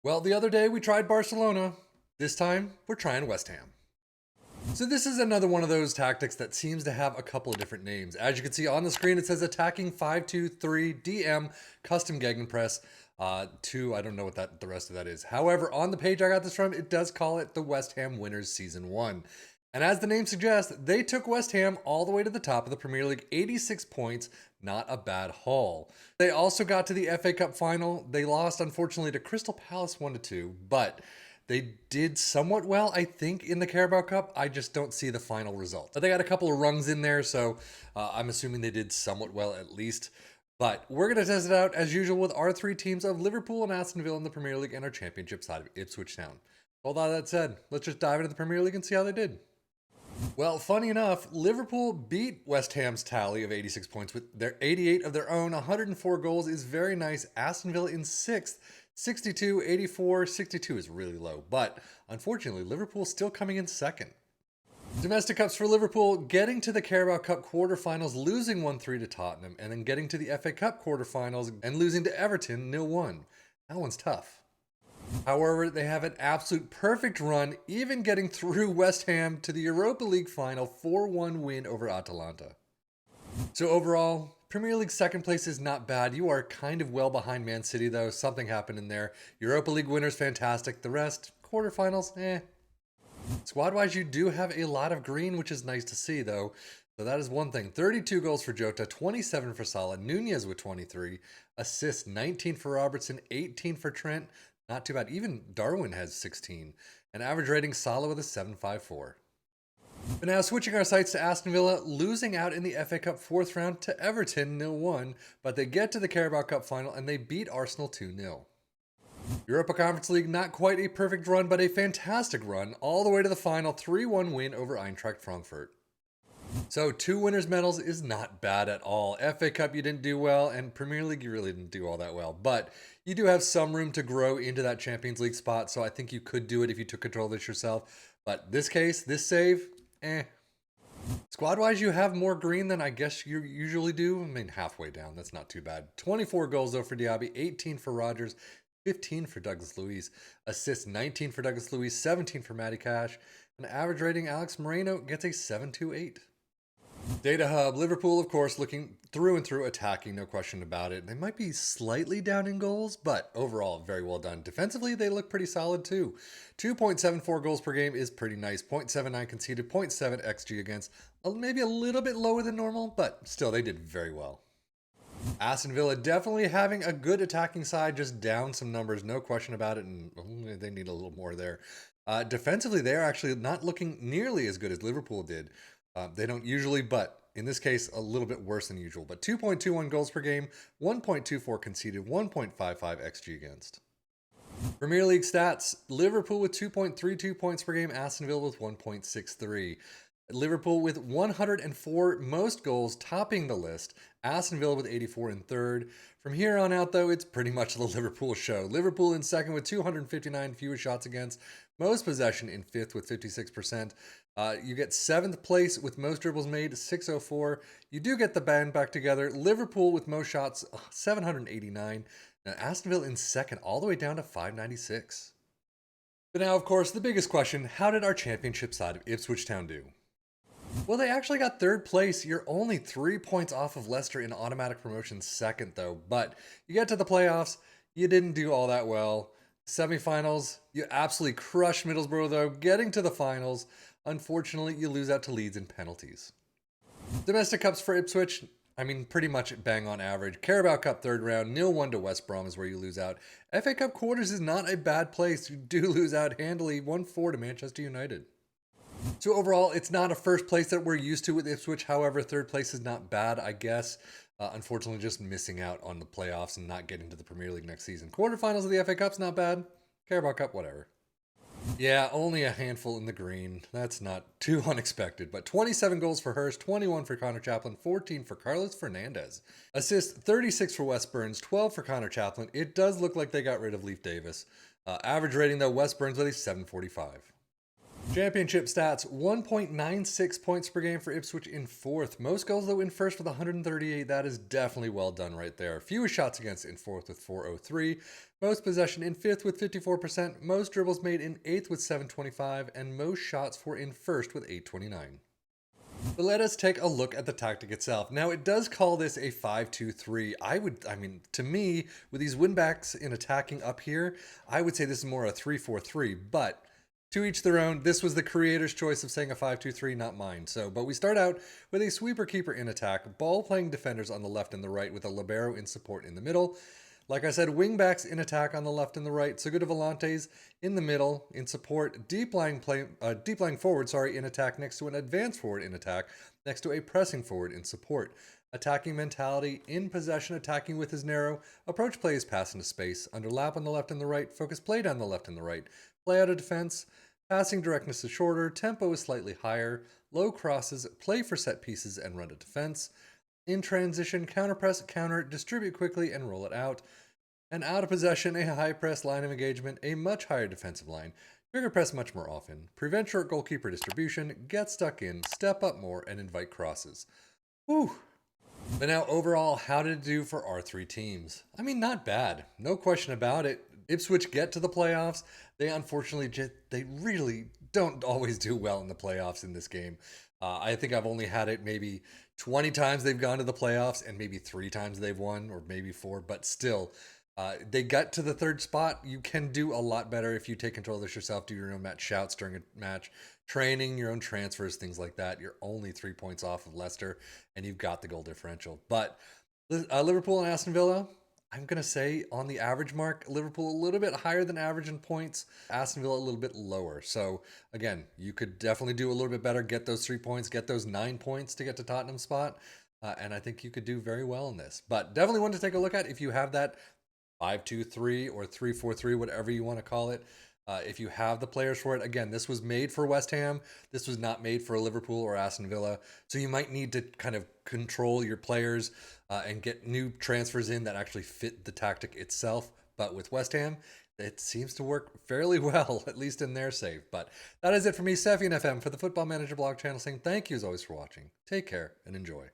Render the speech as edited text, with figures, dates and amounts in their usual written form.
Well, the other day we tried Barcelona. This time we're trying West Ham. So this is another one of those tactics that seems to have a couple of different names. As you can see on the screen, it says attacking 5-2-3 DM custom gegenpress. Two, I don't know what the rest of that is. However, on the page I got this from, it does call it the West Ham Winners Season 1. And as the name suggests, they took West Ham all the way to the top of the Premier League, 86 points, not a bad haul. They also got to the FA Cup final. They lost, unfortunately, to Crystal Palace 1-2, but they did somewhat well, I think, in the Carabao Cup. I just don't see the final result. But they got a couple of rungs in there, so I'm assuming they did somewhat well at least. But we're going to test it out, as usual, with our three teams of Liverpool and Aston Villa in the Premier League and our championship side of Ipswich Town. All that said, let's just dive into the Premier League and see how they did. Well, funny enough, Liverpool beat West Ham's tally of 86 points with their 88 of their own. 104 goals is very nice. Aston Villa in 6th, 62, 84. 62 is really low, but unfortunately, Liverpool still coming in 2nd. Domestic Cups for Liverpool, getting to the Carabao Cup quarterfinals, losing 1-3 to Tottenham, and then getting to the FA Cup quarterfinals and losing to Everton 0-1. That one's tough. However, they have an absolute perfect run, even getting through West Ham to the Europa League final 4-1 win over Atalanta. So overall, Premier League second place is not bad. You are kind of well behind Man City though. Something happened in there. Europa League winners, fantastic. The rest, quarterfinals, eh. Squad-wise, you do have a lot of green, which is nice to see though. So that is one thing. 32 goals for Jota, 27 for Salah, Nunez with 23, assists 19 for Robertson, 18 for Trent. Not too bad. Even Darwin has 16. An average rating, Salah with a 7.54. But now switching our sights to Aston Villa, losing out in the FA Cup 4th round to Everton 0-1, but they get to the Carabao Cup final and they beat Arsenal 2-0. Europa Conference League, not quite a perfect run, but a fantastic run, all the way to the final 3-1 win over Eintracht Frankfurt. So 2 winners' medals is not bad at all. FA Cup you didn't do well, and Premier League you really didn't do all that well. But you do have some room to grow into that Champions League spot, so I think you could do it if you took control of this yourself. But this case, this save, eh. Squad-wise, you have more green than I guess you usually do. I mean, halfway down, that's not too bad. 24 goals though for Diaby, 18 for Rogers, 15 for Douglas Luiz, assists 19 for Douglas Luiz, 17 for Matty Cash, and average rating Alex Moreno gets a 7.28. Data Hub, Liverpool, of course, looking through and through attacking, no question about it. They might be slightly down in goals, but overall, very well done. Defensively, they look pretty solid too. 2.74 goals per game is pretty nice. 0.79 conceded, 0.7 XG against. Maybe a little bit lower than normal, but still, they did very well. Aston Villa definitely having a good attacking side, just down some numbers, no question about it, and they need a little more there. Defensively, they are actually not looking nearly as good as Liverpool did. They don't usually, but in this case, a little bit worse than usual. But 2.21 goals per game, 1.24 conceded, 1.55 XG against. Premier League stats, Liverpool with 2.32 points per game, Aston Villa with 1.63. Liverpool with 104 most goals, topping the list. Aston Villa with 84 in third. From here on out, though, it's pretty much the Liverpool show. Liverpool in second with 259 fewer shots against. Most possession in 5th with 56%. You get 7th place with most dribbles made, 604. You do get the band back together. Liverpool with most shots, 789. Now Aston Villa in second, all the way down to 596. But now, of course, the biggest question, how did our championship side of Ipswich Town do? Well, they actually got 3rd place. You're only 3 points off of Leicester in automatic promotion 2nd, though. But you get to the playoffs, you didn't do all that well. Semifinals, you absolutely crushed Middlesbrough, though. Getting to the finals, unfortunately, you lose out to Leeds in penalties. Domestic Cups for Ipswich, I mean, pretty much bang on average. Carabao Cup 3rd round, 0-1 to West Brom is where you lose out. FA Cup quarters is not a bad place. You do lose out handily, 1-4 to Manchester United. So overall, it's not a first place that we're used to with Ipswich. However, 3rd place is not bad, I guess. Unfortunately, just missing out on the playoffs and not getting to the Premier League next season. Quarterfinals of the FA Cup's not bad. Carabao Cup, whatever. Yeah, only a handful in the green. That's not too unexpected. But 27 goals for Hurst, 21 for Connor Chaplin, 14 for Carlos Fernandez. Assists 36 for Wes Burns, 12 for Connor Chaplin. It does look like they got rid of Leif Davis. Average rating, though, Wes Burns with a 7.45. Championship stats, 1.96 points per game for Ipswich in 4th. Most goals, though, in 1st with 138. That is definitely well done right there. Fewest shots against in 4th with 403. Most possession in 5th with 54%, most dribbles made in 8th with 725, and most shots for in 1st with 829. But let us take a look at the tactic itself. Now, it does call this a 5-2-3. To me, with these win-backs in attacking up here, I would say this is more a 3-4-3, but to each their own. This was the creator's choice of saying a 5-2-3, not mine. But we start out with a sweeper keeper in attack, ball-playing defenders on the left and the right with a libero in support in the middle. Like I said, wingbacks in attack on the left and the right, Segundo Volantes in the middle in support, deep lying forward, in attack next to an advanced forward in attack, next to a pressing forward in support. Attacking mentality, in possession, attacking with his narrow, approach play is pass into space, underlap on the left and the right, focus play down the left and the right, play out of defense, passing directness is shorter, tempo is slightly higher, low crosses, play for set pieces and run to defense. In transition, counter press, counter, distribute quickly and roll it out. And out of possession, a high press line of engagement, a much higher defensive line, trigger press much more often, prevent short goalkeeper distribution, get stuck in, step up more, and invite crosses. Whew. But now overall, how did it do for our three teams? I mean, not bad. No question about it. Ipswich get to the playoffs. They unfortunately they really don't always do well in the playoffs in this game. I think I've only had it maybe 20 times they've gone to the playoffs and maybe 3 times they've won, or maybe 4, but still, they got to the 3rd spot. You can do a lot better if you take control of this yourself, do your own match shouts during a match, training, your own transfers, things like that. You're only 3 points off of Leicester, and you've got the goal differential. But Liverpool and Aston Villa, I'm going to say on the average mark, Liverpool a little bit higher than average in points, Aston Villa a little bit lower. So again, you could definitely do a little bit better, get those 3 points, get those 9 points to get to Tottenham's spot. And I think you could do very well in this. But definitely one to take a look at if you have that 5-2-3 or 3-4-3, whatever you want to call it. If you have the players for it, again, this was made for West Ham. This was not made for Liverpool or Aston Villa. So you might need to kind of control your players and get new transfers in that actually fit the tactic itself. But with West Ham, it seems to work fairly well, at least in their save. But that is it for me, Sefian FM, for the Football Manager blog channel, saying thank you as always for watching. Take care and enjoy.